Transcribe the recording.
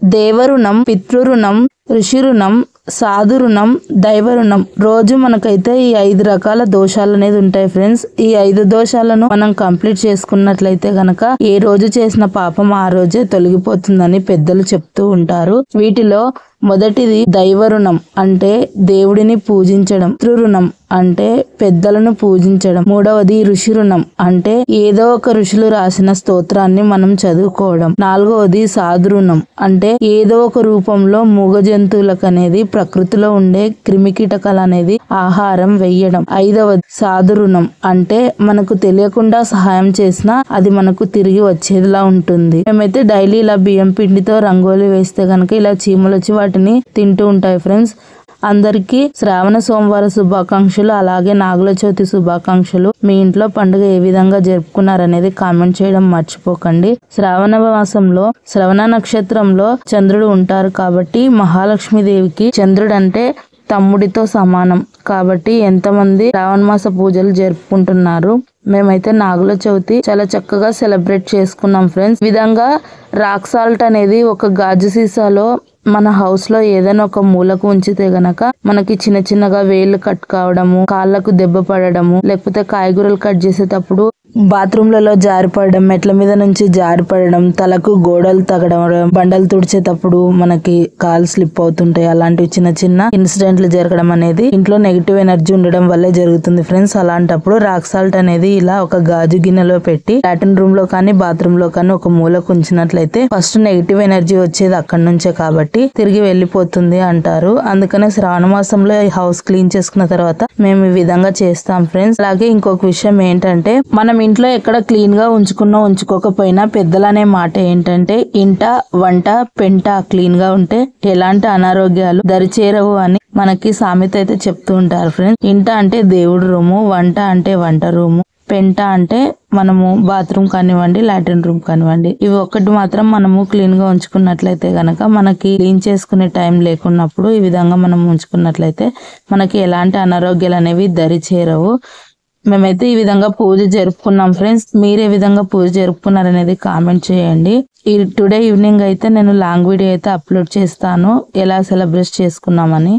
దేవరుణం, పితృరుణం, ఋషిరుణం, సాధురుణం, దైవరుణం. రోజు మనకైతే ఈ 5 రకాల దోషాలు అనేది ఉంటాయి ఫ్రెండ్స్. ఈ 5 దోషాలను మనం కంప్లీట్ చేసుకున్నట్లయితే గనక ఏ రోజు చేసిన పాపం ఆ రోజే తొలగిపోతుందని పెద్దలు చెప్తూ ఉంటారు. వీటిలో మొదటిది దైవరుణం, అంటే దేవుడిని పూజించడం. పితృరుణం అంటే పెద్దలను పూజించడం. మూడవది ఋషి రుణం, అంటే ఏదో ఒక ఋషులు రాసిన స్తోత్రాన్ని మనం చదువుకోవడం. నాలుగవది సాధు రుణం, అంటే ఏదో ఒక రూపంలో మూగ జంతువులకు అనేది ప్రకృతిలో ఉండే క్రిమి కీటకాలు అనేది ఆహారం వేయడం. ఐదవది సాధు రుణం, అంటే మనకు తెలియకుండా సహాయం చేసినా అది మనకు తిరిగి వచ్చేదిలా ఉంటుంది. మేమైతే డైలీ ఇలా బియ్యం పిండితో రంగోలి వేస్తే గనక ఇలా చీమలు వచ్చి వాటిని తింటూ ఉంటాయి ఫ్రెండ్స్. అందరికీ శ్రావణ సోమవార శుభాకాంక్షలు, అలాగే నాగుల చవితి శుభాకాంక్షలు. మీ ఇంట్లో పండుగ ఏ విధంగా జరుపుకున్నారనేది కామెంట్ చేయడం మర్చిపోకండి. శ్రావణ మాసంలో శ్రవణ నక్షత్రంలో చంద్రుడు ఉంటారు కాబట్టి మహాలక్ష్మీదేవికి చంద్రుడు అంటే తమ్ముడితో సమానం కాబట్టి ఎంతమంది శ్రావణ మాస పూజలు జరుపుకుంటున్నారు. మేమైతే నాగుల చవితి చాలా చక్కగా సెలబ్రేట్ చేసుకున్నాం ఫ్రెండ్స్. ఈ విధంగా రాక్ సాల్ట్ అనేది ఒక గాజు సీసాలో మన హౌస్ లో ఏదైనా ఒక మూలకు ఉంచితే గనక మనకి చిన్న చిన్నగా వేళ్ళు కట్ కావడము, కాళ్ళకు దెబ్బ పడడము, లేకపోతే కాయగూరలు కట్ చేసేటప్పుడు బాత్రూమ్లలో జారిపడడం, మెట్ల మీద నుంచి జారిపడడం, తలకు గోడలు తగడం, బండలు తుడిచేటప్పుడు మనకి కాలు స్లిప్ అవుతుంటాయి. అలాంటివి చిన్న చిన్న ఇన్సిడెంట్లు జరగడం అనేది ఇంట్లో నెగిటివ్ ఎనర్జీ ఉండడం వల్లే జరుగుతుంది ఫ్రెండ్స్. అలాంటప్పుడు రాక్ సాల్ట్ అనేది ఇలా ఒక గాజు గిన్నెలో పెట్టి లాట్రిన్ రూమ్ లో కానీ బాత్రూమ్ లో కానీ ఒక మూలకు ఉంచినట్లయితే ఫస్ట్ నెగిటివ్ ఎనర్జీ వచ్చేది అక్కడి నుంచే కాబట్టి తిరిగి వెళ్ళిపోతుంది అంటారు. అందుకనే శ్రావణ మాసంలో హౌస్ క్లీన్ చేసుకున్న తర్వాత మేము ఈ విధంగా చేస్తాం ఫ్రెండ్స్. అలాగే ఇంకొక విషయం ఏంటంటే, మనం ఇంట్లో ఎక్కడ క్లీన్ గా ఉంచుకున్నా ఉంచుకోకపోయినా పెద్దలనే మాట ఏంటంటే, ఇంట వంట పెంట క్లీన్ గా ఉంటే ఎలాంటి అనారోగ్యాలు దరిచేరవు అని మనకి సామెత అయితే చెప్తూ ఉంటారు ఫ్రెండ్స్. ఇంట అంటే దేవుడి రూము, వంట అంటే వంట రూము, పెంట అంటే మనము బాత్రూమ్ కానివ్వండి, లాట్రిన్ రూమ్ కానివ్వండి, ఇవి ఒక్కటి మాత్రం మనము క్లీన్ గా ఉంచుకున్నట్లయితే గనక మనకి క్లీన్ చేసుకునే టైం లేకున్నప్పుడు ఈ విధంగా మనం ఉంచుకున్నట్లయితే మనకి ఎలాంటి అనారోగ్యాలు అనేవి దరి చేరవు. మేమైతే ఈ విధంగా పూజ జరుపుకున్నాం ఫ్రెండ్స్. మీరు ఏ విధంగా పూజ జరుపుకున్నారనేది కామెంట్ చేయండి. టుడే ఈవినింగ్ అయితే నేను లాంగ్ వీడియో అయితే అప్లోడ్ చేస్తాను ఎలా సెలబ్రేట్ చేసుకున్నామని.